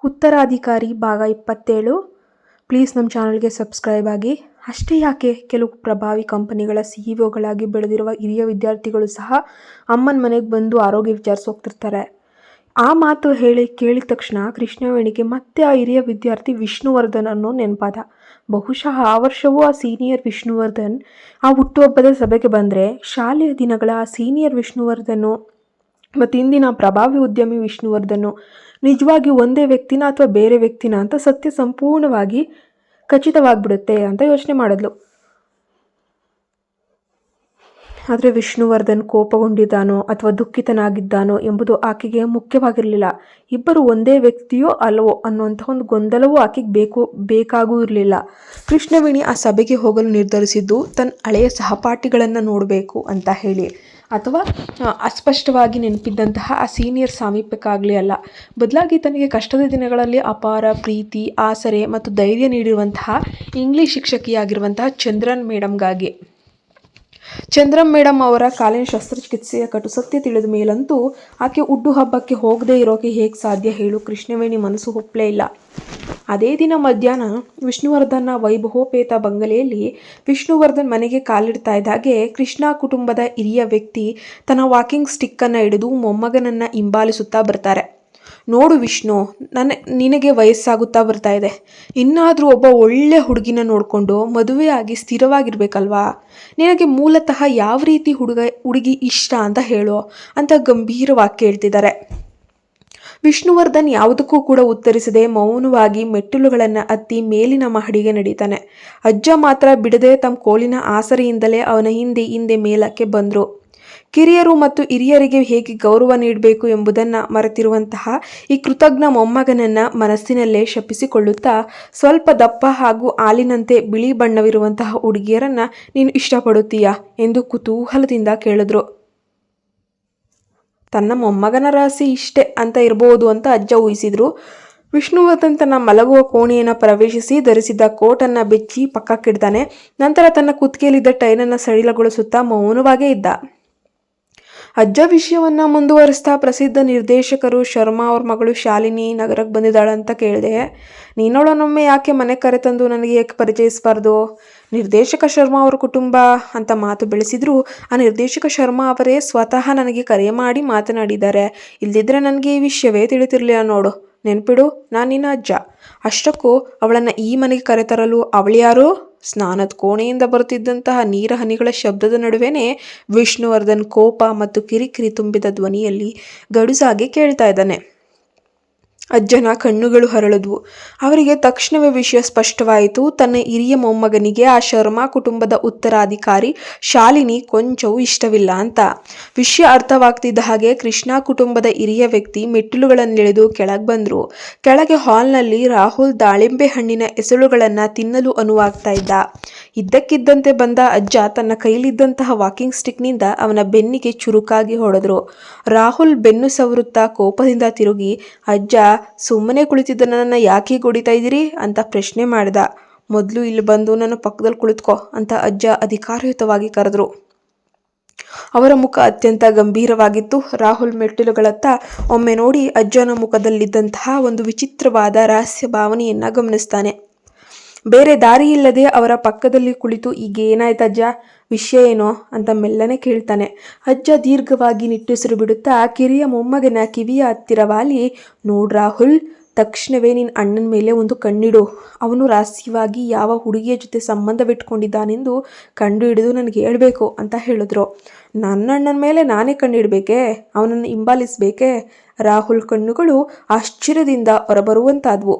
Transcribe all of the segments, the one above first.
ಉತ್ತರಾಧಿಕಾರಿ ಭಾಗ 27. ಪ್ಲೀಸ್ ನಮ್ಮ ಚಾನಲ್ಗೆ ಸಬ್ಸ್ಕ್ರೈಬ್ ಆಗಿ. ಅಷ್ಟೇ ಯಾಕೆ, ಕೆಲವು ಪ್ರಭಾವಿ ಕಂಪನಿಗಳ ಸಿಇಒಗಳಾಗಿ ಬೆಳೆದಿರುವ ಹಿರಿಯ ವಿದ್ಯಾರ್ಥಿಗಳು ಸಹ ಅಮ್ಮನ ಮನೆಗೆ ಬಂದು ಆರೋಗ್ಯ ವಿಚಾರಿಸೋಗ್ತಿರ್ತಾರೆ. ಆ ಮಾತು ಕೇಳಿದ ತಕ್ಷಣ ಕೃಷ್ಣವೇಣಿಗೆ ಮತ್ತೆ ಆ ಹಿರಿಯ ವಿದ್ಯಾರ್ಥಿ ವಿಷ್ಣುವರ್ಧನ್ ಅನ್ನೋ ನೆನಪಾದ. ಬಹುಶಃ ಆ ವರ್ಷವೂ ಆ ಸೀನಿಯರ್ ವಿಷ್ಣುವರ್ಧನ್ ಆ ಹುಟ್ಟುಹಬ್ಬದ ಸಭೆಗೆ ಬಂದರೆ ಶಾಲೆಯ ದಿನಗಳ ಆ ಸೀನಿಯರ್ ವಿಷ್ಣುವರ್ಧನ್ನು ಮತ್ತು ಇಂದಿನ ಪ್ರಭಾವಿ ಉದ್ಯಮಿ ವಿಷ್ಣುವರ್ಧನ್ನು ನಿಜವಾಗಿ ಒಂದೇ ವ್ಯಕ್ತಿನ ಅಥವಾ ಬೇರೆ ವ್ಯಕ್ತಿನ ಅಂತ ಸತ್ಯ ಸಂಪೂರ್ಣವಾಗಿ ಖಚಿತವಾಗಿಬಿಡುತ್ತೆ ಅಂತ ಯೋಚನೆ ಮಾಡಿದ್ಲು. ಆದರೆ ವಿಷ್ಣುವರ್ಧನ್ ಕೋಪಗೊಂಡಿದ್ದಾನೋ ಅಥವಾ ದುಃಖಿತನಾಗಿದ್ದಾನೋ ಎಂಬುದು ಆಕೆಗೆ ಮುಖ್ಯವಾಗಿರಲಿಲ್ಲ. ಇಬ್ಬರು ಒಂದೇ ವ್ಯಕ್ತಿಯೋ ಅಲ್ಲವೋ ಅನ್ನುವಂಥ ಒಂದು ಗೊಂದಲವೂ ಆಕೆಗೆ ಬೇಕಾಗೂ ಇರಲಿಲ್ಲ. ಕೃಷ್ಣವೇಣಿ ಆ ಸಭೆಗೆ ಹೋಗಲು ನಿರ್ಧರಿಸಿದ್ದು ತನ್ನ ಹಳೆಯ ಸಹಪಾಠಿಗಳನ್ನು ನೋಡಬೇಕು ಅಂತ ಹೇಳಿ, ಅಥವಾ ಅಸ್ಪಷ್ಟವಾಗಿ ನೆನಪಿದ್ದಂತಹ ಆ ಸೀನಿಯರ್ ಸಾಮೀಪ್ಯಕ್ಕಾಗಲಿ ಅಲ್ಲ. ಬದಲಾಗಿ ತನಗೆ ಕಷ್ಟದ ದಿನಗಳಲ್ಲಿ ಅಪಾರ ಪ್ರೀತಿ, ಆಸರೆ ಮತ್ತು ಧೈರ್ಯ ನೀಡಿರುವಂತಹ ಇಂಗ್ಲೀಷ್ ಶಿಕ್ಷಕಿಯಾಗಿರುವಂತಹ ಚಂದ್ರನ್ ಮೇಡಮ್ಗಾಗಿ. ಚಂದ್ರನ್ ಮೇಡಮ್ ಅವರ ಕಾಲಿನ ಶಸ್ತ್ರಚಿಕಿತ್ಸೆಯ ಕಟುಸತ್ಯ ತಿಳಿದ ಮೇಲಂತೂ ಆಕೆ ಹುಟ್ಟು ಹಬ್ಬಕ್ಕೆ ಹೋಗದೇ ಇರೋಕೆ ಹೇಗೆ ಸಾಧ್ಯ ಹೇಳು? ಕೃಷ್ಣವೇಣಿ ಮನಸ್ಸು ಒಪ್ಪಲೇ ಇಲ್ಲ. ಅದೇ ದಿನ ಮಧ್ಯಾಹ್ನ ವಿಷ್ಣುವರ್ಧನ್ನ ವೈಭವೋಪೇತ ಬಂಗಲೆಯಲ್ಲಿ ವಿಷ್ಣುವರ್ಧನ್ ಮನೆಗೆ ಕಾಲಿಡ್ತಾ ಇದ್ದಾಗೆ ಕೃಷ್ಣ ಕುಟುಂಬದ ಹಿರಿಯ ವ್ಯಕ್ತಿ ತನ್ನ ವಾಕಿಂಗ್ ಸ್ಟಿಕ್ಕನ್ನು ಹಿಡಿದು ಮೊಮ್ಮಗನನ್ನು ಹಿಂಬಾಲಿಸುತ್ತಾ ಬರ್ತಾರೆ. ನೋಡು ವಿಷ್ಣು, ನಿನಗೆ ವಯಸ್ಸಾಗುತ್ತಾ ಬರ್ತಾ ಇದೆ. ಇನ್ನಾದರೂ ಒಬ್ಬ ಒಳ್ಳೆ ಹುಡುಗಿನ ನೋಡಿಕೊಂಡು ಮದುವೆಯಾಗಿ ಸ್ಥಿರವಾಗಿರ್ಬೇಕಲ್ವಾ? ನಿನಗೆ ಮೂಲತಃ ಯಾವ ರೀತಿ ಹುಡುಗಿ ಇಷ್ಟ ಅಂತ ಹೇಳು ಅಂತ ಗಂಭೀರವಾಗಿ ಕೇಳ್ತಿದ್ದಾರೆ. ವಿಷ್ಣುವರ್ಧನ್ ಯಾವುದಕ್ಕೂ ಕೂಡ ಉತ್ತರಿಸದೆ ಮೌನವಾಗಿ ಮೆಟ್ಟಿಲುಗಳನ್ನು ಹತ್ತಿ ಮೇಲಿನ ಮಹಡಿಗೆ ನಡೀತಾನೆ. ಅಜ್ಜ ಮಾತ್ರ ಬಿಡದೆ ತಮ್ಮ ಕೋಲಿನ ಆಸರೆಯಿಂದಲೇ ಅವನ ಹಿಂದೆ ಮೇಲಕ್ಕೆ ಬಂದರು. ಕಿರಿಯರು ಮತ್ತು ಹಿರಿಯರಿಗೆ ಹೇಗೆ ಗೌರವ ನೀಡಬೇಕು ಎಂಬುದನ್ನು ಮರೆತಿರುವಂತಹ ಈ ಕೃತಜ್ಞ ಮೊಮ್ಮಗನನ್ನು ಮನಸ್ಸಿನಲ್ಲೇ ಶಪಿಸಿಕೊಳ್ಳುತ್ತಾ, ಸ್ವಲ್ಪ ದಪ್ಪ ಹಾಗೂ ಹಾಲಿನಂತೆ ಬಿಳಿ ಬಣ್ಣವಿರುವಂತಹ ಹುಡುಗಿಯರನ್ನು ನೀನು ಇಷ್ಟಪಡುತ್ತೀಯಾ ಎಂದು ಕುತೂಹಲದಿಂದ ಕೇಳಿದ್ರು. ತನ್ನ ಮೊಮ್ಮಗನ ರಾಶಿ ಇಷ್ಟೇ ಅಂತ ಇರಬಹುದು ಅಂತ ಅಜ್ಜ ಊಹಿಸಿದ್ರು. ವಿಷ್ಣುವರ್ಧನ್ ತನ್ನ ಮಲಗುವ ಕೋಣೆಯನ್ನು ಪ್ರವೇಶಿಸಿ ಧರಿಸಿದ್ದ ಕೋಟನ್ನು ಬೆಚ್ಚಿ ಪಕ್ಕಕ್ಕಿಡ್ತಾನೆ. ನಂತರ ತನ್ನ ಕುತ್ತಿಗೆಯಲ್ಲಿದ್ದ ಟೈನನ್ನು ಸಡಿಲಗೊಳಿಸುತ್ತಾ ಮೌನವಾಗೇ ಇದ್ದ. ಅಜ್ಜ ವಿಷಯವನ್ನು ಮುಂದುವರಿಸ್ತಾ, ಪ್ರಸಿದ್ಧ ನಿರ್ದೇಶಕರು ಶರ್ಮಾ ಅವ್ರ ಮಗಳು ಶಾಲಿನಿ ನಗರಕ್ಕೆ ಬಂದಿದ್ದಾಳಂತ ಕೇಳಿದೆ. ನೀನೊಳನೊಮ್ಮೆ ಯಾಕೆ ಮನೆ ಕರೆತಂದು ನನಗೆ ಏಕೆ ಪರಿಚಯಿಸಬಾರ್ದು? ನಿರ್ದೇಶಕ ಶರ್ಮಾ ಅವ್ರ ಕುಟುಂಬ ಅಂತ ಮಾತು ಬೆಳೆಸಿದ್ರು ಆ ನಿರ್ದೇಶಕ ಶರ್ಮಾ ಅವರೇ ಸ್ವತಃ ನನಗೆ ಕರೆ ಮಾಡಿ ಮಾತನಾಡಿದ್ದಾರೆ. ಇಲ್ದಿದ್ರೆ ನನಗೆ ಈ ವಿಷಯವೇ ತಿಳಿತಿರ್ಲಿಲ್ಲ ನೋಡು. ನೆನ್ಪಿಡು, ನಾನು ನಿನ್ನ ಅಜ್ಜ. ಅಷ್ಟಕ್ಕೂ ಅವಳನ್ನು ಈ ಮನೆಗೆ ಕರೆತರಲು ಅವಳ್ಯಾರೋ? ಸ್ನಾನದ ಕೋಣೆಯಿಂದ ಬರುತ್ತಿದ್ದಂತಹ ನೀರ ಹನಿಗಳ ಶಬ್ದದ ನಡುವೆನೇ ವಿಷ್ಣುವರ್ಧನ್ ಕೋಪ ಮತ್ತು ಕಿರಿಕಿರಿ ತುಂಬಿದ ಧ್ವನಿಯಲ್ಲಿ ಗಡುಸಾಗಿ ಕೇಳ್ತಾ ಇದ್ದಾನೆ. ಅಜ್ಜನ ಕಣ್ಣುಗಳು ಹರಳಿದ್ವು. ಅವರಿಗೆ ತಕ್ಷಣವೇ ವಿಷಯ ಸ್ಪಷ್ಟವಾಯಿತು. ತನ್ನ ಹಿರಿಯ ಮೊಮ್ಮಗನಿಗೆ ಆ ಶರ್ಮಾ ಕುಟುಂಬದ ಉತ್ತರಾಧಿಕಾರಿ ಶಾಲಿನಿ ಕೊಂಚವೂ ಇಷ್ಟವಿಲ್ಲ ಅಂತ. ವಿಷಯ ಅರ್ಥವಾಗ್ತಿದ್ದ ಹಾಗೆ ಕೃಷ್ಣ ಕುಟುಂಬದ ಹಿರಿಯ ವ್ಯಕ್ತಿ ಮೆಟ್ಟಿಲುಗಳನ್ನಿಳಿದು ಕೆಳಗೆ ಬಂದರು. ಕೆಳಗೆ ಹಾಲ್ನಲ್ಲಿ ರಾಹುಲ್ ದಾಳಿಂಬೆ ಹಣ್ಣಿನ ಎಸಳುಗಳನ್ನು ತಿನ್ನಲು ಅನುವಾಗ್ತಾ ಇದ್ದ. ಇದ್ದಕ್ಕಿದ್ದಂತೆ ಬಂದ ಅಜ್ಜ ತನ್ನ ಕೈಲಿದ್ದಂತಹ ವಾಕಿಂಗ್ ಸ್ಟಿಕ್ನಿಂದ ಅವನ ಬೆನ್ನಿಗೆ ಚುರುಕಾಗಿ ಹೊಡೆದ್ರು. ರಾಹುಲ್ ಬೆನ್ನು ಸವರುತ್ತಾ ಕೋಪದಿಂದ ತಿರುಗಿ, ಅಜ್ಜ, ಸುಮ್ಮನೆ ಕುಳಿತಿದ್ದ ನನ್ನನ್ನು ಯಾಕೆ ಹೊಡಿತಾ ಇದ್ದೀರಿ ಅಂತ ಪ್ರಶ್ನೆ ಮಾಡಿದ. ಮೊದಲು ಇಲ್ಲಿ ಬಂದು ನನ್ನ ಪಕ್ಕದಲ್ಲಿ ಕುಳಿತುಕೋ ಅಂತ ಅಜ್ಜ ಅಧಿಕಾರಯುತವಾಗಿ ಕರೆದ್ರು. ಅವರ ಮುಖ ಅತ್ಯಂತ ಗಂಭೀರವಾಗಿತ್ತು. ರಾಹುಲ್ ಮೆಟ್ಟಿಲುಗಳತ್ತ ಒಮ್ಮೆ ನೋಡಿ ಅಜ್ಜನ ಮುಖದಲ್ಲಿದ್ದಂತಹ ಒಂದು ವಿಚಿತ್ರವಾದ ರಹಸ್ಯ ಭಾವನೆಯನ್ನು ಗಮನಿಸ್ತಾನೆ. ಬೇರೆ ದಾರಿ ಇಲ್ಲದೆ ಅವರ ಪಕ್ಕದಲ್ಲಿ ಕುಳಿತು, ಈಗ ಏನಾಯ್ತಜ್ಜ, ವಿಷಯ ಏನೋ ಅಂತ ಮೆಲ್ಲನೆ ಕೇಳ್ತಾನೆ. ಅಜ್ಜ ದೀರ್ಘವಾಗಿ ನಿಟ್ಟುಸಿರು ಬಿಡುತ್ತಾ ಕಿರಿಯ ಮೊಮ್ಮಗನ ಕಿವಿಯ ಹತ್ತಿರ ವಾಲಿ, ನೋಡ್ ರಾಹುಲ್, ತಕ್ಷಣವೇ ನಿನ್ನ ಅಣ್ಣನ ಮೇಲೆ ಒಂದು ಕಣ್ಣಿಡು. ಅವನು ರಹಸ್ಯವಾಗಿ ಯಾವ ಹುಡುಗಿಯ ಜೊತೆ ಸಂಬಂಧವಿಟ್ಕೊಂಡಿದ್ದಾನೆಂದು ಕಂಡು ಹಿಡಿದು ನನಗೆ ಹೇಳಬೇಕು ಅಂತ ಹೇಳಿದ್ರು. ನನ್ನ ಅಣ್ಣನ ಮೇಲೆ ನಾನೇ ಕಣ್ಣಿಡಬೇಕೇ? ಅವನನ್ನು ಹಿಂಬಾಲಿಸಬೇಕೇ? ರಾಹುಲ್ ಕಣ್ಣುಗಳು ಆಶ್ಚರ್ಯದಿಂದ ಹೊರಬರುವಂತಾದವು.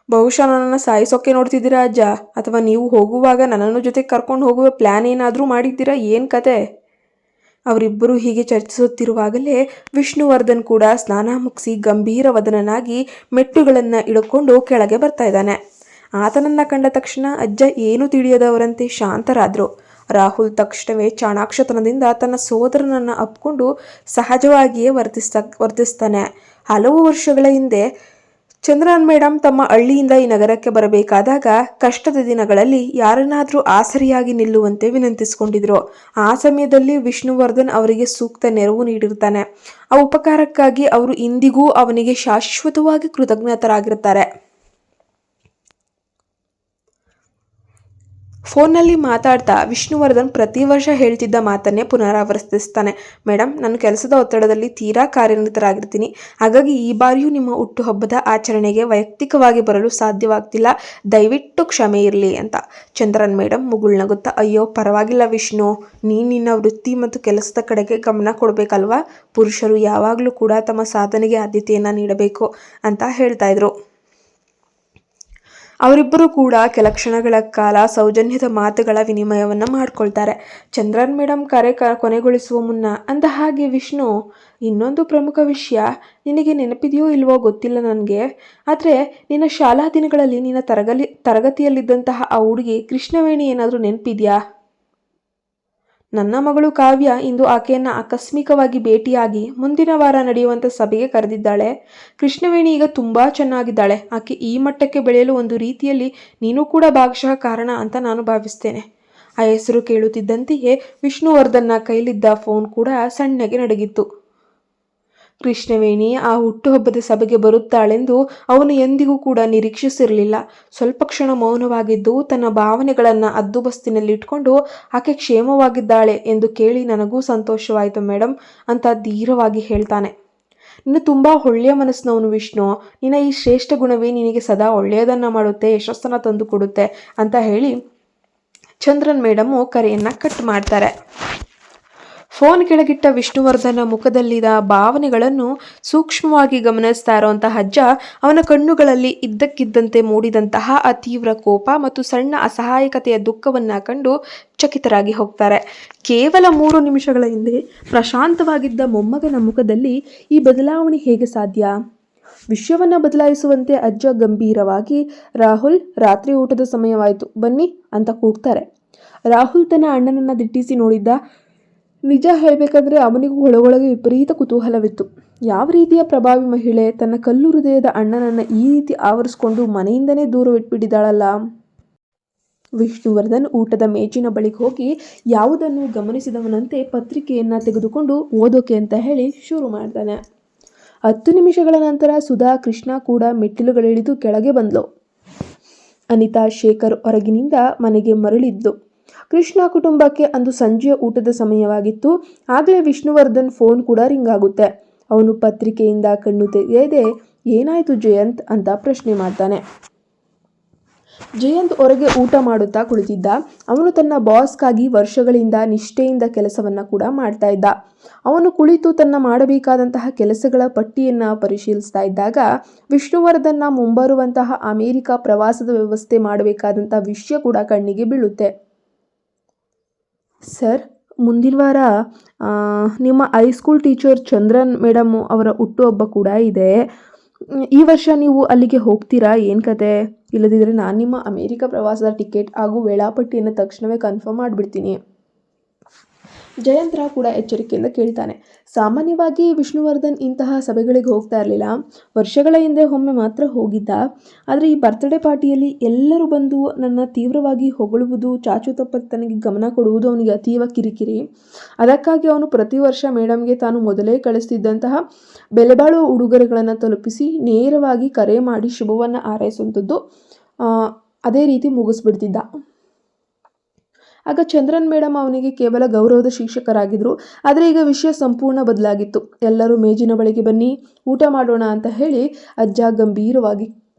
ಬಹುಶಃ ನನ್ನನ್ನು ಸಾಯಿಸೋಕೆ ನೋಡ್ತಿದ್ದೀರಾ ಅಜ್ಜ? ಅಥವಾ ನೀವು ಹೋಗುವಾಗ ನನ್ನನ್ನು ಜೊತೆ ಕರ್ಕೊಂಡು ಹೋಗುವ ಪ್ಲ್ಯಾನ್ ಏನಾದರೂ ಮಾಡಿದ್ದೀರಾ? ಏನು ಕತೆ? ಅವರಿಬ್ಬರು ಹೀಗೆ ಚರ್ಚಿಸುತ್ತಿರುವಾಗಲೇ ವಿಷ್ಣುವರ್ಧನ್ ಕೂಡ ಸ್ನಾನ ಮುಗಿಸಿ ಗಂಭೀರವದನಾಗಿ ಮೆಟ್ಟುಗಳನ್ನು ಹಿಡ್ಕೊಂಡು ಕೆಳಗೆ ಬರ್ತಾ ಇದ್ದಾನೆ. ಆತನನ್ನು ಕಂಡ ತಕ್ಷಣ ಅಜ್ಜ ಏನೂ ತಿಳಿಯದವರಂತೆ ಶಾಂತರಾದರು. ರಾಹುಲ್ ತಕ್ಷಣವೇ ಚಾಣಾಕ್ಷತನದಿಂದ ತನ್ನ ಸೋದರನನ್ನು ಅಪ್ಕೊಂಡು ಸಹಜವಾಗಿಯೇ ವರ್ತಿಸ್ತಾನೆ. ಹಲವು ವರ್ಷಗಳ ಹಿಂದೆ ಚಂದ್ರನ್ ಮೇಡಮ್ ತಮ್ಮ ಹಳ್ಳಿಯಿಂದ ಈ ನಗರಕ್ಕೆ ಬರಬೇಕಾದಾಗ ಕಷ್ಟದ ದಿನಗಳಲ್ಲಿ ಯಾರನ್ನಾದರೂ ಆಸರಿಯಾಗಿ ನಿಲ್ಲುವಂತೆ ವಿನಂತಿಸಿಕೊಂಡಿದ್ರು. ಆ ಸಮಯದಲ್ಲಿ ವಿಷ್ಣುವರ್ಧನ್ ಅವರಿಗೆ ಸೂಕ್ತ ನೆರವು ನೀಡಿರ್ತಾನೆ. ಆ ಉಪಕಾರಕ್ಕಾಗಿ ಅವರು ಇಂದಿಗೂ ಅವನಿಗೆ ಶಾಶ್ವತವಾಗಿ ಕೃತಜ್ಞತರಾಗಿರ್ತಾರೆ. ಫೋನ್ನಲ್ಲಿ ಮಾತಾಡ್ತಾ ವಿಷ್ಣುವರ್ಧನ್ ಪ್ರತಿ ವರ್ಷ ಹೇಳ್ತಿದ್ದ ಮಾತನ್ನೇ ಪುನರಾವರ್ತಿಸ್ತಾನೆ. ಮೇಡಮ್, ನಾನು ಕೆಲಸದ ಒತ್ತಡದಲ್ಲಿ ತೀರಾ ಕಾರ್ಯನಿರತರಾಗಿರ್ತೀನಿ. ಹಾಗಾಗಿ ಈ ಬಾರಿಯೂ ನಿಮ್ಮ ಹುಟ್ಟುಹಬ್ಬದ ಆಚರಣೆಗೆ ವೈಯಕ್ತಿಕವಾಗಿ ಬರಲು ಸಾಧ್ಯವಾಗ್ತಿಲ್ಲ. ದಯವಿಟ್ಟು ಕ್ಷಮೆ ಇರಲಿ ಅಂತ. ಚಂದ್ರನ್ ಮೇಡಮ್ ಮುಗುಳ್ನಗುತ್ತಾ, ಅಯ್ಯೋ ಪರವಾಗಿಲ್ಲ ವಿಷ್ಣು, ನೀನು ನಿನ್ನ ವೃತ್ತಿ ಮತ್ತು ಕೆಲಸದ ಕಡೆಗೆ ಗಮನ ಕೊಡಬೇಕಲ್ವಾ. ಪುರುಷರು ಯಾವಾಗಲೂ ಕೂಡ ತಮ್ಮ ಸಾಧನೆಗೆ ಆದ್ಯತೆಯನ್ನು ನೀಡಬೇಕು ಅಂತ ಹೇಳ್ತಾ ಇದ್ರು. ಅವರಿಬ್ಬರು ಕೂಡ ಕೆಲ ಕ್ಷಣಗಳ ಕಾಲ ಸೌಜನ್ಯದ ಮಾತುಗಳ ವಿನಿಮಯವನ್ನು ಮಾಡ್ಕೊಳ್ತಾರೆ. ಚಂದ್ರನ್ ಮೇಡಮ್ ಕರೆ ಕೊನೆಗೊಳಿಸುವ ಮುನ್ನ ಅಂದ ಹಾಗೆ, ವಿಷ್ಣು, ಇನ್ನೊಂದು ಪ್ರಮುಖ ವಿಷಯ, ನಿನಗೆ ನೆನಪಿದೆಯೋ ಇಲ್ವೋ ಗೊತ್ತಿಲ್ಲ ನನಗೆ, ಆದರೆ ನಿನ್ನ ಶಾಲಾ ದಿನಗಳಲ್ಲಿ ನಿನ್ನ ತರಗತಿಯಲ್ಲಿದ್ದಂತಹ ಆ ಹುಡುಗಿ ಕೃಷ್ಣವೇಣಿ ಏನಾದರೂ ನೆನಪಿದೆಯಾ? ನನ್ನ ಮಗಳು ಕಾವ್ಯ ಇಂದು ಆಕೆಯನ್ನು ಆಕಸ್ಮಿಕವಾಗಿ ಭೇಟಿಯಾಗಿ ಮುಂದಿನ ವಾರ ನಡೆಯುವಂಥ ಸಭೆಗೆ ಕರೆದಿದ್ದಾಳೆ. ಕೃಷ್ಣವೇಣಿ ಈಗ ತುಂಬ ಚೆನ್ನಾಗಿದ್ದಾಳೆ. ಆಕೆ ಈ ಮಟ್ಟಕ್ಕೆ ಬೆಳೆಯಲು ಒಂದು ರೀತಿಯಲ್ಲಿ ನೀನು ಕೂಡ ಭಾಗಶಃ ಕಾರಣ ಅಂತ ನಾನು ಭಾವಿಸ್ತೇನೆ. ಆ ಹೆಸರು ಕೇಳುತ್ತಿದ್ದಂತೆಯೇ ವಿಷ್ಣುವರ್ಧನ್ನ ಕೈಲಿದ್ದ ಫೋನ್ ಕೂಡ ಸಣ್ಣಗೆ ನಡಗಿತ್ತು. ಕೃಷ್ಣವೇಣಿ ಆ ಹುಟ್ಟುಹಬ್ಬದ ಸಭೆಗೆ ಬರುತ್ತಾಳೆಂದು ಅವನು ಎಂದಿಗೂ ಕೂಡ ನಿರೀಕ್ಷಿಸಿರಲಿಲ್ಲ. ಸ್ವಲ್ಪ ಕ್ಷಣ ಮೌನವಾಗಿದ್ದು ತನ್ನ ಭಾವನೆಗಳನ್ನು ಹದ್ದುಬಸ್ತಿನಲ್ಲಿಟ್ಕೊಂಡು ಆಕೆ ಕ್ಷೇಮವಾಗಿದ್ದಾಳೆ ಎಂದು ಕೇಳಿ ನನಗೂ ಸಂತೋಷವಾಯಿತು ಮೇಡಮ್ ಅಂತ ಧೀರವಾಗಿ ಹೇಳ್ತಾನೆ. ನೀನು ತುಂಬ ಒಳ್ಳೆಯ ಮನಸ್ಸಿನವನು ವಿಷ್ಣು. ನಿನ್ನ ಈ ಶ್ರೇಷ್ಠ ಗುಣವೇ ನಿನಗೆ ಸದಾ ಒಳ್ಳೆಯದನ್ನು ಮಾಡುತ್ತೆ, ಯಶಸ್ಸನ್ನು ತಂದು ಕೊಡುತ್ತೆ ಅಂತ ಹೇಳಿ ಚಂದ್ರನ್ ಮೇಡಮು ಕರೆಯನ್ನು ಕಟ್ ಮಾಡ್ತಾರೆ. ಫೋನ್ ಕೆಳಗಿಟ್ಟ ವಿಷ್ಣುವರ್ಧನ ಮುಖದಲ್ಲಿದ್ದ ಭಾವನೆಗಳನ್ನು ಸೂಕ್ಷ್ಮವಾಗಿ ಗಮನಿಸ್ತಾ ಇರುವಂತಹ ಅಜ್ಜ ಅವನ ಕಣ್ಣುಗಳಲ್ಲಿ ಇದ್ದಕ್ಕಿದ್ದಂತೆ ಮೂಡಿದಂತಹ ಆ ತೀವ್ರ ಕೋಪ ಮತ್ತು ಸಣ್ಣ ಅಸಹಾಯಕತೆಯ ದುಃಖವನ್ನು ಕಂಡು ಚಕಿತರಾಗಿ ಹೋಗ್ತಾರೆ. ಕೇವಲ 3 ನಿಮಿಷಗಳ ಹಿಂದೆ ಪ್ರಶಾಂತವಾಗಿದ್ದ ಮೊಮ್ಮಗನ ಮುಖದಲ್ಲಿ ಈ ಬದಲಾವಣೆ ಹೇಗೆ ಸಾಧ್ಯ? ವಿಷಯವನ್ನು ಬದಲಾಯಿಸುವಂತೆ ಅಜ್ಜ ಗಂಭೀರವಾಗಿ, ರಾಹುಲ್, ರಾತ್ರಿ ಊಟದ ಸಮಯವಾಯಿತು, ಬನ್ನಿ ಅಂತ ಕೂಗ್ತಾರೆ. ರಾಹುಲ್ ತನ್ನ ಅಣ್ಣನನ್ನು ದಿಟ್ಟಿಸಿ ನೋಡಿದ್ದ. ನಿಜ ಹೇಳಬೇಕಂದ್ರೆ ಅವನಿಗೂ ಒಳಗೊಳಗೆ ವಿಪರೀತ ಕುತೂಹಲವಿತ್ತು. ಯಾವ ರೀತಿಯ ಪ್ರಭಾವಿ ಮಹಿಳೆ ತನ್ನ ಕಲ್ಲು ಹೃದಯದ ಅಣ್ಣನನ್ನು ಈ ರೀತಿ ಆವರಿಸಿಕೊಂಡು ಮನೆಯಿಂದನೇ ದೂರವಿಟ್ಬಿಟ್ಟಿದ್ದಾಳಲ್ಲ. ವಿಷ್ಣುವರ್ಧನ್ ಊಟದ ಮೇಜಿನ ಬಳಿಗೆ ಹೋಗಿ ಯಾವುದನ್ನು ಗಮನಿಸಿದವನಂತೆ ಪತ್ರಿಕೆಯನ್ನು ತೆಗೆದುಕೊಂಡು ಓದೋಕೆ ಅಂತ ಹೇಳಿ ಶುರು ಮಾಡ್ತಾನೆ. 10 ನಿಮಿಷಗಳ ನಂತರ ಸುಧಾ, ಕೃಷ್ಣ ಕೂಡ ಮೆಟ್ಟಿಲುಗಳಿಳಿದು ಕೆಳಗೆ ಬಂದ್ಲು. ಅನಿತಾ, ಶೇಖರ್ ಹೊರಗಿನಿಂದ ಮನೆಗೆ ಮರಳಿದ್ದು. ಕೃಷ್ಣ ಕುಟುಂಬಕ್ಕೆ ಅಂದು ಸಂಜೆಯ ಊಟದ ಸಮಯವಾಗಿತ್ತು. ಆಗಲೇ ವಿಷ್ಣುವರ್ಧನ್ ಫೋನ್ ಕೂಡ ರಿಂಗ್ ಆಗುತ್ತೆ. ಅವನು ಪತ್ರಿಕೆಯಿಂದ ಕಣ್ಣು ತೆಗೆಯದೆ, ಏನಾಯ್ತು ಜಯಂತ್ ಅಂತ ಪ್ರಶ್ನೆ ಮಾಡ್ತಾನೆ. ಜಯಂತ್ ಹೊರಗೆ ಊಟ ಮಾಡುತ್ತಾ ಕುಳಿತಿದ್ದ. ಅವನು ತನ್ನ ಬಾಸ್ಗಾಗಿ ವರ್ಷಗಳಿಂದ ನಿಷ್ಠೆಯಿಂದ ಕೆಲಸವನ್ನು ಕೂಡ ಮಾಡ್ತಾ ಇದ್ದ. ಅವನು ಕುಳಿತು ತನ್ನ ಮಾಡಬೇಕಾದಂತಹ ಕೆಲಸಗಳ ಪಟ್ಟಿಯನ್ನು ಪರಿಶೀಲಿಸ್ತಾ ಇದ್ದಾಗ ವಿಷ್ಣುವರ್ಧನ್ನ ಮುಂಬರುವಂತಹ ಅಮೆರಿಕ ಪ್ರವಾಸದ ವ್ಯವಸ್ಥೆ ಮಾಡಬೇಕಾದಂಥ ವಿಷಯ ಕೂಡ ಕಣ್ಣಿಗೆ ಬೀಳುತ್ತೆ. ಸರ್, ಮುಂದಿನ ವಾರ ನಿಮ್ಮ ಹೈಸ್ಕೂಲ್ ಟೀಚರ್ ಚಂದ್ರನ್ ಮೇಡಮ್ ಅವರ ಹುಟ್ಟುಹಬ್ಬ ಕೂಡ ಇದೆ. ಈ ವರ್ಷ ನೀವು ಅಲ್ಲಿಗೆ ಹೋಗ್ತೀರಾ? ಏನು ಕತೆ? ಇಲ್ಲದಿದ್ದರೆ ನಾನು ನಿಮ್ಮ ಅಮೇರಿಕ ಪ್ರವಾಸದ ಟಿಕೆಟ್ ಹಾಗೂ ವೇಳಾಪಟ್ಟಿಯನ್ನು ತಕ್ಷಣವೇ ಕನ್ಫರ್ಮ್ ಮಾಡಿಬಿಡ್ತೀನಿ. ಜಯಂತ್ರ ಕೂಡ ಎಚ್ಚರಿಕೆಯಿಂದ ಕೇಳ್ತಾನೆ. ಸಾಮಾನ್ಯವಾಗಿ ವಿಷ್ಣುವರ್ಧನ್ ಇಂತಹ ಸಭೆಗಳಿಗೆ ಹೋಗ್ತಾ ಇರಲಿಲ್ಲ. ವರ್ಷಗಳ ಹಿಂದೆ ಒಮ್ಮೆ ಮಾತ್ರ ಹೋಗಿದ್ದ. ಆದರೆ ಈ ಬರ್ತ್ಡೇ ಪಾರ್ಟಿಯಲ್ಲಿ ಎಲ್ಲರೂ ಬಂದು ನನ್ನ ತೀವ್ರವಾಗಿ ಹೊಗಳುವುದು, ಚಾಚು ತಪ್ಪದೆ ತನಗೆ ಗಮನ ಕೊಡುವುದು ಅವನಿಗೆ ಅತೀವ ಕಿರಿಕಿರಿ. ಅದಕ್ಕಾಗಿ ಅವನು ಪ್ರತಿ ವರ್ಷ ಮೇಡಮ್ಗೆ ತಾನು ಮೊದಲೇ ಕಳಿಸ್ತಿದ್ದಂತಹ ಬೆಲೆಬಾಳುವ ಉಡುಗೊರೆಗಳನ್ನು ತಲುಪಿಸಿ ನೇರವಾಗಿ ಕರೆ ಮಾಡಿ ಶುಭವನ್ನು ಹಾರೈಸುವಂಥದ್ದು, ಅದೇ ರೀತಿ ಮುಗಿಸ್ಬಿಡ್ತಿದ್ದ. ಆಗ ಚಂದ್ರನ್ ಮೇಡಮ್ ಅವನಿಗೆ ಕೇವಲ ಗೌರವದ ಶಿಕ್ಷಕರಾಗಿದ್ದರು. ಆದರೆ ಈಗ ವಿಷಯ ಸಂಪೂರ್ಣ ಬದಲಾಗಿತ್ತು. ಎಲ್ಲರೂ ಮೇಜಿನ ಬಳಿಗೆ ಬನ್ನಿ, ಊಟ ಮಾಡೋಣ ಅಂತ ಹೇಳಿ ಅಜ್ಜ ಗಂಭೀರವಾಗಿ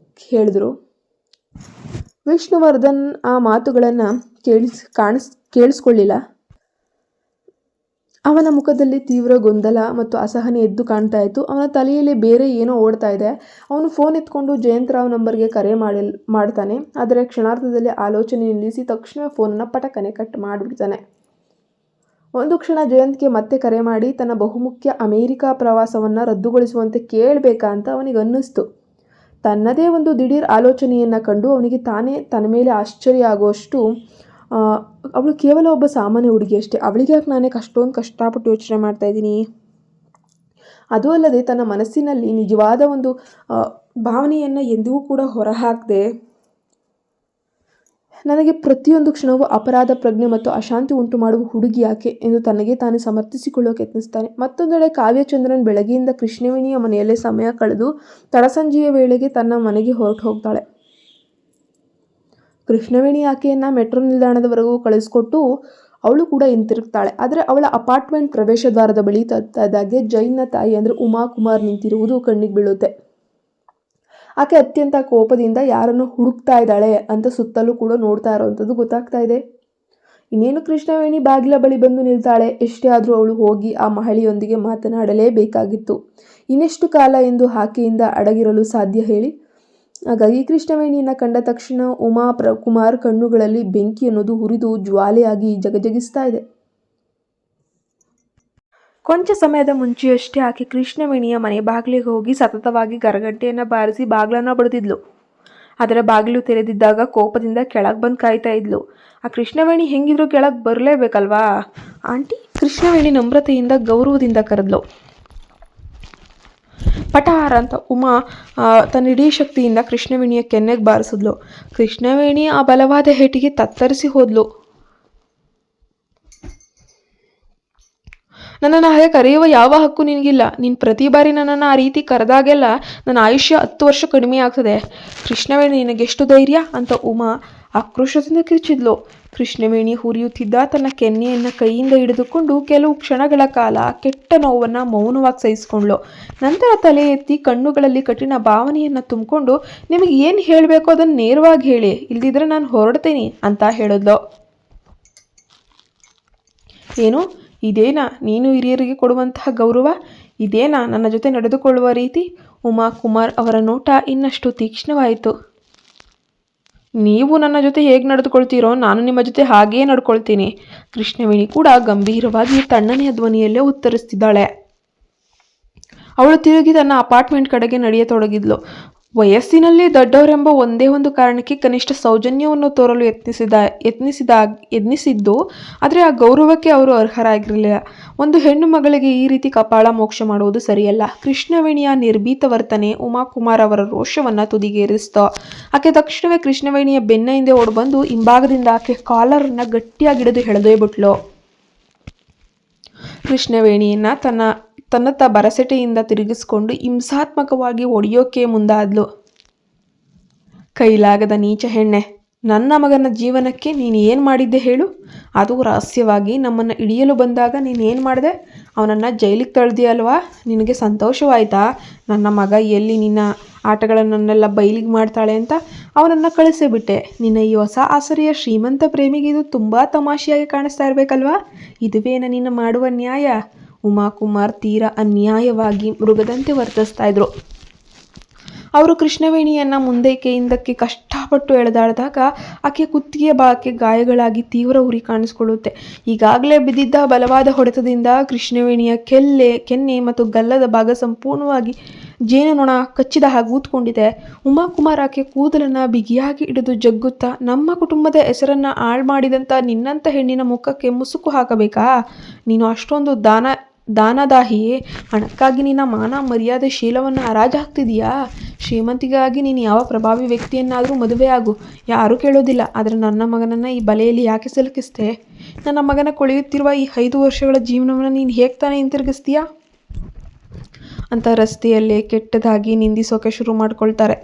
ಹೇಳಿದ್ರು. ವಿಷ್ಣುವರ್ಧನ್ ಆ ಮಾತುಗಳನ್ನು ಕೇಳಿಸ್ಕೊಳ್ಳಿಲ್ಲ. ಅವನ ಮುಖದಲ್ಲಿ ತೀವ್ರ ಗೊಂದಲ ಮತ್ತು ಅಸಹನೆ ಎದ್ದು ಕಾಣ್ತಾ ಇತ್ತು. ಅವನ ತಲೆಯಲ್ಲಿ ಬೇರೆ ಏನೋ ಓಡ್ತಾ ಇದೆ. ಅವನು ಫೋನ್ ಎತ್ಕೊಂಡು ಜಯಂತರಾವ್ ನಂಬರ್ಗೆ ಕರೆ ಮಾಡ್ತಾನೆ. ಆದರೆ ಕ್ಷಣಾರ್ಧದಲ್ಲಿ ಆಲೋಚನೆ ನಿಲ್ಲಿಸಿ ತಕ್ಷಣ ಫೋನನ್ನು ಪಟಕನೆ ಕಟ್ ಮಾಡಿಬಿಡ್ತಾನೆ. ಒಂದು ಕ್ಷಣ ಜಯಂತ್ಗೆ ಮತ್ತೆ ಕರೆ ಮಾಡಿ ತನ್ನ ಬಹುಮುಖ್ಯ ಅಮೇರಿಕಾ ಪ್ರವಾಸವನ್ನು ರದ್ದುಗೊಳಿಸುವಂತೆ ಕೇಳಬೇಕಾ ಅಂತ ಅವನಿಗೆ ಅನ್ನಿಸ್ತು. ತನ್ನದೇ ಒಂದು ದಿಢೀರ್ ಆಲೋಚನೆಯನ್ನು ಕಂಡು ಅವನಿಗೆ ತಾನೇ ತನ್ನ ಮೇಲೆ ಆಶ್ಚರ್ಯ ಆಗುವಷ್ಟು, ಅವಳು ಕೇವಲ ಒಬ್ಬ ಸಾಮಾನ್ಯ ಹುಡುಗಿ ಅಷ್ಟೇ, ಅವಳಿಗೆ ಯಾಕೆ ನಾನೇ ಅಷ್ಟೊಂದು ಕಷ್ಟಪಟ್ಟು ಯೋಚನೆ ಮಾಡ್ತಾಯಿದ್ದೀನಿ. ಅದು ಅಲ್ಲದೆ ತನ್ನ ಮನಸ್ಸಿನಲ್ಲಿ ನಿಜವಾದ ಒಂದು ಭಾವನೆಯನ್ನು ಎಂದಿಗೂ ಕೂಡ ಹೊರಹಾಕದೆ ನನಗೆ ಪ್ರತಿಯೊಂದು ಕ್ಷಣವೂ ಅಪರಾಧ ಪ್ರಜ್ಞೆ ಮತ್ತು ಅಶಾಂತಿ ಉಂಟು ಮಾಡುವ ಹುಡುಗಿ ಯಾಕೆ ಎಂದು ತನಗೆ ತಾನೇ ಸಮರ್ಥಿಸಿಕೊಳ್ಳೋಕೆ ಯತ್ನಿಸ್ತಾನೆ. ಮತ್ತೊಂದೆಡೆ ಕಾವ್ಯಚಂದ್ರನ್ ಬೆಳಗ್ಗೆಯಿಂದ ಕೃಷ್ಣವೇಣಿಯ ಮನೆಯಲ್ಲೇ ಸಮಯ ಕಳೆದು ತಡಸಂಜೆಯ ವೇಳೆಗೆ ತನ್ನ ಮನೆಗೆ ಹೊರಟು ಹೋಗ್ತಾಳೆ. ಕೃಷ್ಣವೇಣಿ ಆಕೆಯನ್ನ ಮೆಟ್ರೋ ನಿಲ್ದಾಣದವರೆಗೂ ಕಳಿಸ್ಕೊಟ್ಟು ಅವಳು ಕೂಡ ಹಿಂತಿರುಗ್ತಾಳೆ. ಆದರೆ ಅವಳ ಅಪಾರ್ಟ್ಮೆಂಟ್ ಪ್ರವೇಶ ದ್ವಾರದ ಬಳಿ ತದ್ದಾಗೆ ಜೈನ್ನ ತಾಯಿ ಅಂದರೆ ಉಮಾ ಕುಮಾರ್ ನಿಂತಿರುವುದು ಕಣ್ಣಿಗೆ ಬೀಳುತ್ತೆ. ಆಕೆ ಅತ್ಯಂತ ಕೋಪದಿಂದ ಯಾರನ್ನು ಹುಡುಕ್ತಾ ಇದ್ದಾಳೆ ಅಂತ ಸುತ್ತಲೂ ಕೂಡ ನೋಡ್ತಾ ಇರೋವಂಥದ್ದು ಗೊತ್ತಾಗ್ತಾ ಇದೆ. ಇನ್ನೇನು ಕೃಷ್ಣವೇಣಿ ಬಾಗಿಲ ಬಳಿ ಬಂದು ನಿಲ್ತಾಳೆ. ಎಷ್ಟೇ ಆದರೂ ಅವಳು ಹೋಗಿ ಆ ಮಹಿಳೆಯೊಂದಿಗೆ ಮಾತನಾಡಲೇಬೇಕಾಗಿತ್ತು. ಇನ್ನೆಷ್ಟು ಕಾಲ ಎಂದು ಆಕೆಯಿಂದ ಅಡಗಿರಲು ಸಾಧ್ಯ ಹೇಳಿ? ಹಾಗಾಗಿ ಕೃಷ್ಣವೇಣಿಯನ್ನು ಕಂಡ ತಕ್ಷಣ ಉಮಾ ಕುಮಾರ್ ಕಣ್ಣುಗಳಲ್ಲಿ ಬೆಂಕಿ ಅನ್ನೋದು ಹುರಿದು ಜ್ವಾಲೆಯಾಗಿ ಜಗಜಗಿಸ್ತಾ ಇದೆ. ಕೊಂಚ ಸಮಯದ ಮುಂಚೆಯಷ್ಟೇ ಆಕೆ ಕೃಷ್ಣವೇಣಿಯ ಮನೆ ಬಾಗಿಲಿಗೆ ಹೋಗಿ ಸತತವಾಗಿ ಗರಗಂಟೆಯನ್ನು ಬಾರಿಸಿ ಬಾಗಿಲನ್ನು ಬಡಿದಿದ್ಲು. ಅದರ ಬಾಗಿಲು ತೆರೆದಿದ್ದಾಗ ಕೋಪದಿಂದ ಕೆಳಗೆ ಬಂದು ಕಾಯ್ತಾ ಇದ್ಲು. ಆ ಕೃಷ್ಣವೇಣಿ ಹೆಂಗಿದ್ರು ಕೆಳಗೆ ಬರಲೇಬೇಕಲ್ವಾ? ಆಂಟಿ, ಕೃಷ್ಣವೇಣಿ ನಮ್ರತೆಯಿಂದ ಗೌರವದಿಂದ ಕರೆದ್ಲು. ಪಟಾರ ಅಂತ ಉಮಾ ತನ್ನ ಇಡೀ ಶಕ್ತಿಯಿಂದ ಕೃಷ್ಣವೇಣಿಯ ಕೆನ್ನೆಗೆ ಬಾರಿಸಿದ್ಲು. ಕೃಷ್ಣವೇಣಿ ಆ ಬಲವಾದ ಹೇಟಿಗೆ ತತ್ತರಿಸಿ ಹೋದ್ಲು. ನನ್ನನ್ನು ಹಾಗೆ ಕರೆಯುವ ಯಾವ ಹಕ್ಕು ನಿನಗಿಲ್ಲ. ನೀನು ಪ್ರತಿ ಬಾರಿ ನನ್ನನ್ನು ಆ ರೀತಿ ಕರೆದಾಗೆಲ್ಲ ನನ್ನ ಆಯುಷ್ಯ 10 ವರ್ಷ ಕಡಿಮೆ ಆಗ್ತದೆ. ಕೃಷ್ಣವೇಣಿ, ನಿನಗೆಷ್ಟು ಧೈರ್ಯ ಅಂತ ಉಮಾ ಆಕ್ರೋಶದಿಂದ ಕಿರ್ಚಿದ್ಲು. ಕೃಷ್ಣವೇಣಿ ಹುರಿಯುತ್ತಿದ್ದ ತನ್ನ ಕೆನ್ನೆಯನ್ನು ಕೈಯಿಂದ ಹಿಡಿದುಕೊಂಡು ಕೆಲವು ಕ್ಷಣಗಳ ಕಾಲ ಕೆಟ್ಟ ನೋವನ್ನು ಮೌನವಾಗಿ ಸಹಿಸಿಕೊಂಡ್ಳು. ನಂತರ ತಲೆ ಎತ್ತಿ ಕಣ್ಣುಗಳಲ್ಲಿ ಕಠಿಣ ಭಾವನೆಯನ್ನು ತುಂಬಿಕೊಂಡು, ನಿಮಗೆ ಏನು ಹೇಳಬೇಕೋ ಅದನ್ನು ನೇರವಾಗಿ ಹೇಳಿ, ಇಲ್ದಿದ್ರೆ ನಾನು ಹೊರಡ್ತೀನಿ ಅಂತ ಹೇಳಿದ್ಲು. ಏನು, ಇದೇನಾ ನೀನು ಹಿರಿಯರಿಗೆ ಕೊಡುವಂತಹ ಗೌರವ? ಇದೇನಾ ನನ್ನ ಜೊತೆ ನಡೆದುಕೊಳ್ಳುವ ರೀತಿ? ಉಮಾ ಕುಮಾರ್ ಅವರ ನೋಟ ಇನ್ನಷ್ಟು ತೀಕ್ಷ್ಣವಾಯಿತು. ನೀವು ನನ್ನ ಜೊತೆ ಹೇಗೆ ನಡೆದುಕೊಳ್ತೀರೋ ನಾನು ನಿಮ್ಮ ಜೊತೆ ಹಾಗೇ ನಡ್ಕೊಳ್ತೀನಿ. ಕೃಷ್ಣವೇಣಿ ಕೂಡ ಗಂಭೀರವಾಗಿ ತಣ್ಣನೆಯ ಧ್ವನಿಯಲ್ಲೇ ಉತ್ತರಿಸ್ತಿದ್ದಾಳೆ. ಅವಳು ತಿರುಗಿ ತನ್ನ ಅಪಾರ್ಟ್ಮೆಂಟ್ ಕಡೆಗೆ ನಡೆಯತೊಡಗಿದ್ಲು. ವಯಸ್ಸಿನಲ್ಲಿ ದೊಡ್ಡವರೆಂಬ ಒಂದೇ ಒಂದು ಕಾರಣಕ್ಕೆ ಕನಿಷ್ಠ ಸೌಜನ್ಯವನ್ನು ತೋರಲು ಯತ್ನಿಸಿದ್ದು, ಆದರೆ ಆ ಗೌರವಕ್ಕೆ ಅವರು ಅರ್ಹರಾಗಿರಲಿಲ್ಲ. ಒಂದು ಹೆಣ್ಣು ಮಗಳಿಗೆ ಈ ರೀತಿ ಕಪಾಳ ಮೋಕ್ಷ ಮಾಡುವುದು ಸರಿಯಲ್ಲ. ಕೃಷ್ಣವೇಣಿಯ ನಿರ್ಭೀತ ವರ್ತನೆ ಉಮಾಕುಮಾರ್ ಅವರ ರೋಷವನ್ನು ತುದಿಗೇರಿಸಿತು. ಆಕೆ ತಕ್ಷಣವೇ ಕೃಷ್ಣವೇಣಿಯ ಬೆನ್ನ ಹಿಂದೆ ಓಡಿಬಂದು ಹಿಂಭಾಗದಿಂದ ಆಕೆ ಕಾಲರನ್ನು ಗಟ್ಟಿಯಾಗಿ ಹಿಡಿದು ಎಳೆದೊಯ್ಬಿಟ್ಲು. ಕೃಷ್ಣವೇಣಿಯನ್ನ ತನ್ನತ್ತ ಬರಸೆಟೆಯಿಂದ ತಿರುಗಿಸಿಕೊಂಡು ಹಿಂಸಾತ್ಮಕವಾಗಿ ಒಡೆಯೋಕೆ ಮುಂದಾದ್ಲು. ಕೈಲಾಗದ ನೀಚ ಹೆಣ್ಣೆ, ನನ್ನ ಮಗನ ಜೀವನಕ್ಕೆ ನೀನು ಏನು ಮಾಡಿದ್ದೆ ಹೇಳು? ಅದು ರಹಸ್ಯವಾಗಿ ನಮ್ಮನ್ನು ಹಿಡಿಯಲು ಬಂದಾಗ ನೀನೇನು ಮಾಡಿದೆ? ಅವನನ್ನು ಜೈಲಿಗೆ ತಳ್ದಿಯಲ್ವಾ? ನಿನಗೆ ಸಂತೋಷವಾಯಿತಾ? ನನ್ನ ಮಗ ಎಲ್ಲಿ ನಿನ್ನ ಆಟಗಳನ್ನೆಲ್ಲ ಬಯಲಿಗೆ ಮಾಡ್ತಾಳೆ ಅಂತ ಅವನನ್ನು ಕಳಿಸಿಬಿಟ್ಟೆ. ನಿನ್ನ ಈ ಹೊಸ ಆಸರೆಯ ಶ್ರೀಮಂತ ಪ್ರೇಮಿಗೆ ಇದು ತುಂಬ ತಮಾಷೆಯಾಗಿ ಕಾಣಿಸ್ತಾ ಇರಬೇಕಲ್ವಾ? ಇದುವೇನ ನಿನ್ನ ಮಾಡುವ ನ್ಯಾಯ? ಉಮಾಕುಮಾರ್ ತೀರಾ ಅನ್ಯಾಯವಾಗಿ ಮೃಗದಂತೆ ವರ್ತಿಸ್ತಾ ಇದ್ರು. ಅವರು ಕೃಷ್ಣವೇಣಿಯನ್ನು ಮುಂದಕ್ಕೆ ಹಿಂದಕ್ಕೆ ಕಷ್ಟಪಟ್ಟು ಎಳೆದಾಡಿದಾಗ ಆಕೆ ಕುತ್ತಿಗೆಯ ಭಾಗಕ್ಕೆ ಗಾಯಗಳಾಗಿ ತೀವ್ರ ಉರಿ ಕಾಣಿಸ್ಕೊಳ್ಳುತ್ತೆ. ಈಗಾಗಲೇ ಬಿದ್ದಿದ್ದ ಬಲವಾದ ಹೊಡೆತದಿಂದ ಕೃಷ್ಣವೇಣಿಯ ಕೆನ್ನೆ ಮತ್ತು ಗಲ್ಲದ ಭಾಗ ಸಂಪೂರ್ಣವಾಗಿ ಜೇನುನೊಣ ಕಚ್ಚಿದ ಹಾಗೆ ಊದ್ಕೊಂಡಿದೆ. ಉಮಾಕುಮಾರ್ ಆಕೆ ಕೂದಲನ್ನು ಬಿಗಿಯಾಗಿ ಹಿಡಿದು ಜಗ್ಗುತ್ತಾ, ನಮ್ಮ ಕುಟುಂಬದ ಹೆಸರನ್ನು ಹಾಳು ಮಾಡಿದಂಥ ನಿನ್ನಂಥ ಹೆಣ್ಣಿನ ಮುಖಕ್ಕೆ ಮುಸುಕು ಹಾಕಬೇಕಾ? ನೀನು ಅಷ್ಟೊಂದು ದಾನದಾಹಿಯೇ? ಹಣಕ್ಕಾಗಿ ನಿನ್ನ ಮಾನ ಮರ್ಯಾದೆ ಶೀಲವನ್ನು ಹರಾಜು ಹಾಕ್ತಿದೀಯಾ? ಶ್ರೀಮಂತಿಗಾಗಿ ನೀನು ಯಾವ ಪ್ರಭಾವಿ ವ್ಯಕ್ತಿಯನ್ನಾದರೂ ಮದುವೆ ಆಗು, ಯಾರೂ ಕೇಳೋದಿಲ್ಲ. ಆದರೆ ನನ್ನ ಮಗನನ್ನು ಈ ಬಲೆಯಲ್ಲಿ ಯಾಕೆ ಸಿಲುಕಿಸ್ತೆ? ನನ್ನ ಮಗನ ಕೊಳೆಯುತ್ತಿರುವ ಈ 5 ವರ್ಷಗಳ ಜೀವನವನ್ನು ನೀನು ಹೇಗೆ ತಾನೇ ಹಿಂತಿರುಗಿಸ್ತೀಯಾ ಅಂತ ರಸ್ತೆಯಲ್ಲೇ ಕೆಟ್ಟದಾಗಿ ನಿಂದಿಸೋಕೆ ಶುರು ಮಾಡ್ಕೊಳ್ತಾರೆ.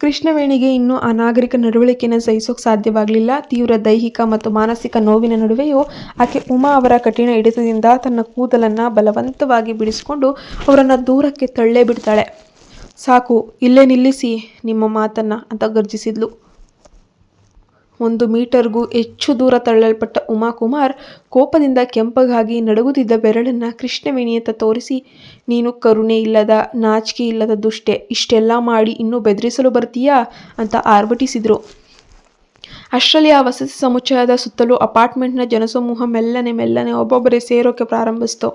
ಕೃಷ್ಣವೇಣಿಗೆ ಇನ್ನೂ ಅನಾಗರಿಕ ನಡವಳಿಕೆಯನ್ನು ಸಹಿಸೋಕೆ ಸಾಧ್ಯವಾಗಲಿಲ್ಲ. ತೀವ್ರ ದೈಹಿಕ ಮತ್ತು ಮಾನಸಿಕ ನೋವಿನ ನಡುವೆಯೂ ಆಕೆ ಉಮಾ ಅವರ ಕಠಿಣ ಹಿಡಿತದಿಂದ ತನ್ನ ಕೂದಲನ್ನು ಬಲವಂತವಾಗಿ ಬಿಡಿಸಿಕೊಂಡು ಅವರನ್ನು ದೂರಕ್ಕೆ ತಳ್ಳೇ ಬಿಡ್ತಾಳೆ. ಸಾಕು, ಇಲ್ಲೇ ನಿಲ್ಲಿಸಿ ನಿಮ್ಮ ಮಾತನ್ನು ಅಂತ ಗರ್ಜಿಸಿದ್ಲು. 1 ಮೀಟರ್ಗೂ ಹೆಚ್ಚು ದೂರ ತಳ್ಳಲ್ಪಟ್ಟ ಉಮಾಕುಮಾರ್ ಕೋಪದಿಂದ ಕೆಂಪಗಾಗಿ ನಡುಗುತ್ತಿದ್ದ ಬೆರಳನ್ನು ಕೃಷ್ಣವೇಣಿಯತ್ತ ತೋರಿಸಿ, ನೀನು ಕರುಣೆ ಇಲ್ಲದ, ನಾಚಿಕೆ ಇಲ್ಲದ ದುಷ್ಟೆ, ಇಷ್ಟೆಲ್ಲ ಮಾಡಿ ಇನ್ನೂ ಬೆದರಿಸಲು ಬರ್ತೀಯಾ ಅಂತ ಆರ್ಭಟಿಸಿದ್ರು. ಅಷ್ಟರಲ್ಲಿ ಆ ವಸತಿ ಸಮುಚ್ಚಯದ ಸುತ್ತಲೂ ಅಪಾರ್ಟ್ಮೆಂಟ್ನ ಜನಸಮೂಹ ಮೆಲ್ಲನೆ ಒಬ್ಬೊಬ್ಬರೇ ಸೇರೋಕೆ ಪ್ರಾರಂಭಿಸಿತು.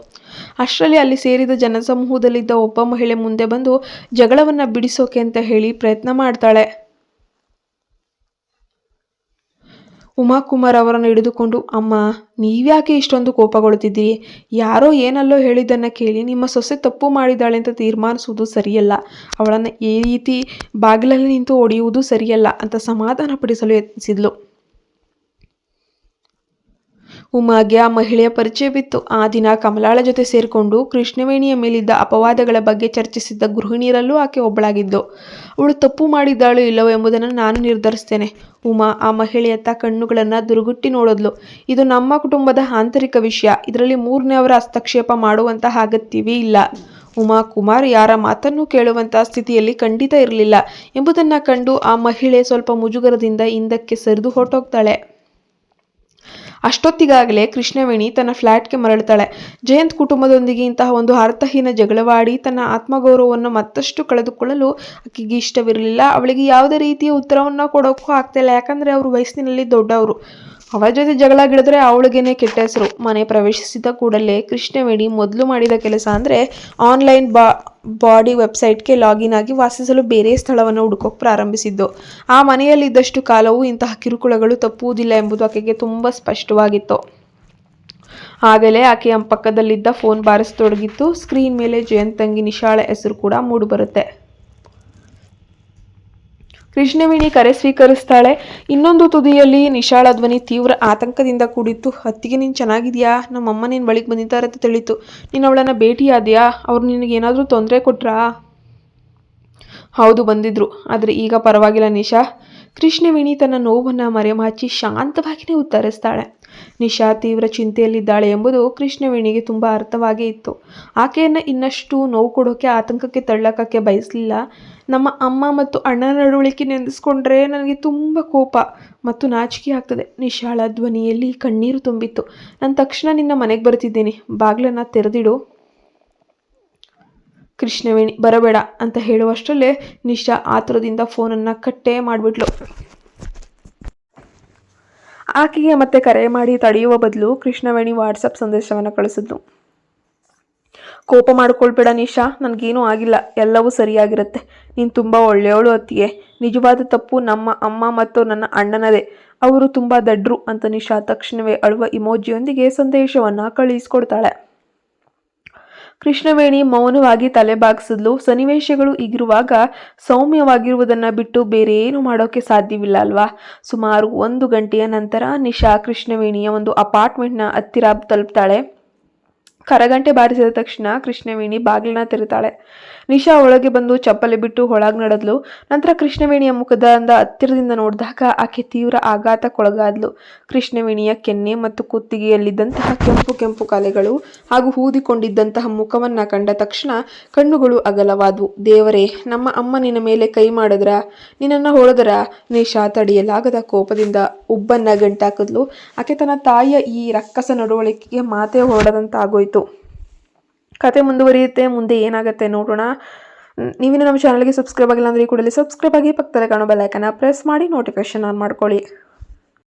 ಅಷ್ಟರಲ್ಲಿ ಅಲ್ಲಿ ಸೇರಿದ ಜನಸಮೂಹದಲ್ಲಿದ್ದ ಒಬ್ಬ ಮಹಿಳೆ ಮುಂದೆ ಬಂದು ಜಗಳವನ್ನು ಬಿಡಿಸೋಕೆ ಅಂತ ಹೇಳಿ ಪ್ರಯತ್ನ ಮಾಡ್ತಾಳೆ. ಉಮಾಕುಮಾರ್ ಅವರನ್ನು ಹಿಡಿದುಕೊಂಡು, ಅಮ್ಮ ನೀವ್ಯಾಕೆ ಇಷ್ಟೊಂದು ಕೋಪಗೊಳ್ಳುತ್ತಿದ್ದೀರಿ? ಯಾರೋ ಏನಲ್ಲೋ ಹೇಳಿದ್ದನ್ನು ಕೇಳಿ ನಿಮ್ಮ ಸೊಸೆ ತಪ್ಪು ಮಾಡಿದ್ದಾಳೆ ಅಂತ ತೀರ್ಮಾನಿಸುವುದು ಸರಿಯಲ್ಲ. ಅವಳನ್ನು ಈ ರೀತಿ ಬಾಗಿಲಲ್ಲಿ ನಿಂತು ಹೊಡೆಯುವುದು ಸರಿಯಲ್ಲ ಅಂತ ಸಮಾಧಾನಪಡಿಸಲು ಯತ್ನಿಸಿದ್ಲು. ಉಮಾಗೆ ಆ ಮಹಿಳೆಯ ಪರಿಚಯವಿತ್ತು. ಆ ದಿನ ಕಮಲಾಳ ಜೊತೆ ಸೇರಿಕೊಂಡು ಕೃಷ್ಣವೇಣಿಯ ಮೇಲಿದ್ದ ಅಪವಾದಗಳ ಬಗ್ಗೆ ಚರ್ಚಿಸಿದ್ದ ಗೃಹಿಣಿಯರಲ್ಲೂ ಆಕೆ ಒಬ್ಬಳಾಗಿದ್ಲು. ಅವಳು ತಪ್ಪು ಮಾಡಿದ್ದಾಳು ಇಲ್ಲವೋ ಎಂಬುದನ್ನು ನಾನು ನಿರ್ಧರಿಸ್ತೇನೆ. ಉಮಾ ಆ ಮಹಿಳೆಯತ್ತ ಕಣ್ಣುಗಳನ್ನು ದುರುಗುಟ್ಟಿ ನೋಡಿದ್ಲು. ಇದು ನಮ್ಮ ಕುಟುಂಬದ ಆಂತರಿಕ ವಿಷಯ. ಇದರಲ್ಲಿ ಮೂರನೆಯವರ ಹಸ್ತಕ್ಷೇಪ ಮಾಡುವಂತಹ ಅಗತ್ಯವೇ ಇಲ್ಲ. ಉಮಾಕುಮಾರ್ ಯಾರ ಮಾತನ್ನು ಕೇಳುವಂತಹ ಸ್ಥಿತಿಯಲ್ಲಿ ಖಂಡಿತ ಇರಲಿಲ್ಲ ಎಂಬುದನ್ನು ಕಂಡು ಆ ಮಹಿಳೆ ಸ್ವಲ್ಪ ಮುಜುಗರದಿಂದ ಹಿಂದಕ್ಕೆ ಸರಿದು ಹೊರಟೋಗ್ತಾಳೆ. ಅಷ್ಟೊತ್ತಿಗಾಗಲೇ ಕೃಷ್ಣವೇಣಿ ತನ್ನ ಫ್ಲ್ಯಾಟ್ಗೆ ಮರಳುತ್ತಾಳೆ. ಜಯಂತ್ ಕುಟುಂಬದೊಂದಿಗೆ ಇಂತಹ ಒಂದು ಅರ್ಥಹೀನ ಜಗಳವಾಡಿ ತನ್ನ ಆತ್ಮಗೌರವವನ್ನು ಮತ್ತಷ್ಟು ಕಳೆದುಕೊಳ್ಳಲು ಆಕೆಗೆ ಇಷ್ಟವಿರಲಿಲ್ಲ. ಅವಳಿಗೆ ಯಾವುದೇ ರೀತಿಯ ಉತ್ತರವನ್ನು ಕೊಡೋಕ್ಕೂ ಆಗ್ತಾಯಿಲ್ಲ. ಯಾಕಂದರೆ ಅವರು ವಯಸ್ಸಿನಲ್ಲಿ ದೊಡ್ಡವರು. ಅವಳ ಜೊತೆ ಜಗಳ ಗಿಡಿದ್ರೆ ಅವಳಿಗೇನೆ ಕೆಟ್ಟ ಹೆಸರು. ಮನೆ ಪ್ರವೇಶಿಸಿದ ಕೂಡಲೇ ಕೃಷ್ಣವೇಣಿ ಮೊದಲು ಮಾಡಿದ ಕೆಲಸ ಅಂದರೆ ಆನ್ಲೈನ್ ಬಾಡಿ ವೆಬ್ಸೈಟ್ಗೆ ಲಾಗಿನ್ ಆಗಿ ವಾಸಿಸಲು ಬೇರೆ ಸ್ಥಳವನ್ನು ಹುಡುಕೋಕೆ ಪ್ರಾರಂಭಿಸಿದ್ದು. ಆ ಮನೆಯಲ್ಲಿದ್ದಷ್ಟು ಕಾಲವೂ ಇಂತಹ ಕಿರುಕುಳಗಳು ತಪ್ಪುವುದಿಲ್ಲ ಎಂಬುದು ಆಕೆಗೆ ತುಂಬ ಸ್ಪಷ್ಟವಾಗಿತ್ತು. ಆಗಲೇ ಆಕೆಯ ಪಕ್ಕದಲ್ಲಿದ್ದ ಫೋನ್ ಬಾರಿಸತೊಡಗಿತ್ತು. ಸ್ಕ್ರೀನ್ ಮೇಲೆ ಜಯಂತ್ ತಂಗಿ ನಿಶಾಳ ಹೆಸರು ಕೂಡ ಮೂಡಿಬರುತ್ತೆ. ಕೃಷ್ಣವೇಣಿ ಕರೆ ಸ್ವೀಕರಿಸ್ತಾಳೆ. ಇನ್ನೊಂದು ತುದಿಯಲ್ಲಿ ನಿಶಾಳ ಧ್ವನಿ ತೀವ್ರ ಆತಂಕದಿಂದ ಕೂಡಿತ್ತು. ಅತ್ತಿಗೆ ನೀನು ಚೆನ್ನಾಗಿದೆಯಾ? ನಮ್ಮಮ್ಮ ನಿನ್ನ ಬಳಿಗೆ ಬಂದಿದ್ದಾರೆ ಅಂತ ತಿಳಿತು. ನೀನು ಅವಳನ್ನು ಭೇಟಿಯಾದೆಯಾ? ಅವ್ರು ನಿನಗೇನಾದರೂ ತೊಂದರೆ ಕೊಟ್ರಾ? ಹೌದು ಬಂದಿದ್ರು, ಆದರೆ ಈಗ ಪರವಾಗಿಲ್ಲ ನಿಶಾ. ಕೃಷ್ಣವೇಣಿ ತನ್ನ ನೋವನ್ನು ಮರೆಮಾಚಿ ಶಾಂತವಾಗಿಯೇ ಉತ್ತರಿಸ್ತಾಳೆ. ನಿಶಾ ತೀವ್ರ ಚಿಂತೆಯಲ್ಲಿದ್ದಾಳೆ ಎಂಬುದು ಕೃಷ್ಣವೇಣಿಗೆ ತುಂಬ ಅರ್ಥವಾಗೇ ಇತ್ತು. ಆಕೆಯನ್ನು ಇನ್ನಷ್ಟು ನೋವು ಕೊಡೋಕೆ, ಆತಂಕಕ್ಕೆ ತಳ್ಳೋಕ್ಕೆ ಬಯಸಲಿಲ್ಲ. ನಮ್ಮ ಅಮ್ಮ ಮತ್ತು ಅಣ್ಣನ ನಡವಳಿಕೆ ನೆನೆಸ್ಕೊಂಡ್ರೆ ನನಗೆ ತುಂಬ ಕೋಪ ಮತ್ತು ನಾಚಿಕೆ ಆಗ್ತದೆ. ನಿಶಾಳ ಧ್ವನಿಯಲ್ಲಿ ಕಣ್ಣೀರು ತುಂಬಿತ್ತು. ನಾನು ತಕ್ಷಣ ನಿನ್ನ ಮನೆಗೆ ಬರ್ತಿದ್ದೀನಿ, ಬಾಗಿಲನ್ನು ತೆರೆದಿಡು. ಕೃಷ್ಣವೇಣಿ ಬರಬೇಡ ಅಂತ ಹೇಳುವಷ್ಟರಲ್ಲೇ ನಿಶಾ ಆತುರದಿಂದ ಫೋನನ್ನು ಕಟ್ಟೇ ಮಾಡಿಬಿಟ್ಲು. ಆಕೆಗೆ ಮತ್ತೆ ಕರೆ ಮಾಡಿ ತಡೆಯುವ ಬದಲು ಕೃಷ್ಣವೇಣಿ ವಾಟ್ಸಪ್ ಸಂದೇಶವನ್ನು ಕಳಿಸಿದ್ಲು. ಕೋಪ ಮಾಡ್ಕೊಳ್ಬೇಡ ನಿಶಾ, ನನಗೇನೂ ಆಗಿಲ್ಲ, ಎಲ್ಲವೂ ಸರಿಯಾಗಿರುತ್ತೆ. ನೀನು ತುಂಬ ಒಳ್ಳೆಯವಳು ಅತ್ತಿಗೆ. ನಿಜವಾದ ತಪ್ಪು ನಮ್ಮ ಅಮ್ಮ ಮತ್ತು ನನ್ನ ಅಣ್ಣನದೇ. ಅವರು ತುಂಬ ದಡ್ರು ಅಂತ ನಿಶಾ ತಕ್ಷಣವೇ ಅಳುವ ಇಮೋಜಿಯೊಂದಿಗೆ ಸಂದೇಶವನ್ನು ಕಳುಹಿಸ್ಕೊಡ್ತಾಳೆ. ಕೃಷ್ಣವೇಣಿ ಮೌನವಾಗಿ ತಲೆ ಬಾಗಿಸಿದ್ಲು. ಸನ್ನಿವೇಶಗಳು ಈಗಿರುವಾಗ ಸೌಮ್ಯವಾಗಿರುವುದನ್ನು ಬಿಟ್ಟು ಬೇರೆ ಏನು ಮಾಡೋಕ್ಕೆ ಸಾಧ್ಯವಿಲ್ಲ ಅಲ್ವಾ? ಸುಮಾರು 1 ಗಂಟೆಯ ನಂತರ ನಿಶಾ ಕೃಷ್ಣವೇಣಿಯ ಒಂದು ಅಪಾರ್ಟ್ಮೆಂಟ್ನ ಹತ್ತಿರ ತಲುಪ್ತಾಳೆ. ಕರಗಂಟೆ ಬಾರಿಸಿದ ತಕ್ಷಣ ಕೃಷ್ಣವೇಣಿ ಬಾಗಿಲನ್ನ ತೆರೀತಾಳೆ. ನಿಶಾ ಒಳಗೆ ಬಂದು ಚಪ್ಪಲಿ ಬಿಟ್ಟು ಒಳಗೆ ನಡೆದ್ಲು. ನಂತರ ಕೃಷ್ಣವೇಣಿಯ ಮುಖದಿಂದ ಹತ್ತಿರದಿಂದ ನೋಡಿದಾಗ ಆಕೆ ತೀವ್ರ ಆಘಾತಕ್ಕೊಳಗಾದ್ಲು. ಕೃಷ್ಣವೇಣಿಯ ಕೆನ್ನೆ ಮತ್ತು ಕುತ್ತಿಗೆಯಲ್ಲಿದ್ದಂತಹ ಕೆಂಪು ಕಲೆಗಳು ಹಾಗೂ ಊದಿಕೊಂಡಿದ್ದಂತಹ ಮುಖವನ್ನು ಕಂಡ ತಕ್ಷಣ ಕಣ್ಣುಗಳು ಅಗಲವಾದವು. ದೇವರೇ, ನಮ್ಮ ಅಮ್ಮ ನಿನ್ನ ಮೇಲೆ ಕೈ ಮಾಡಿದ್ರ? ನಿನ್ನನ್ನು ಹೊಡೆದರ? ನಿಶಾ ತಡೆಯಲಾಗದ ಕೋಪದಿಂದ ಉಬ್ಬನ್ನ ಗಂಟಾಕಿದ್ಲು. ಆಕೆ ತನ್ನ ತಾಯಿಯ ಈ ರಕ್ಕಸ ನಡವಳಿಕೆಗೆ ಮಾತೇ ಹೊರಡದಂತಾಗೋಯ್ತು. ಕತೆ ಮುಂದುವರಿಯುತ್ತೆ. ಮುಂದೆ ಏನಾಗುತ್ತೆ ನೋಡೋಣ. ನೀವಿನ್ನು ನಮ್ಮ ಚಾನಲ್ಗೆ ಸಬ್ಸ್ಕ್ರೈಬ್ ಆಗಿಲ್ಲ ಅಂದರೆ ಈ ಕೂಡಲೇ ಸಬ್ಸ್ಕ್ರೈಬ್ ಆಗಿ, ಪಕ್ಕದಲ್ಲೇ ಕಾಣೋ ಬೆಲ್ ಐಕಾನ್ ಪ್ರೆಸ್ ಮಾಡಿ ನೋಟಿಫಿಕೇಶನ್ ಆನ್ ಮಾಡ್ಕೊಳ್ಳಿ.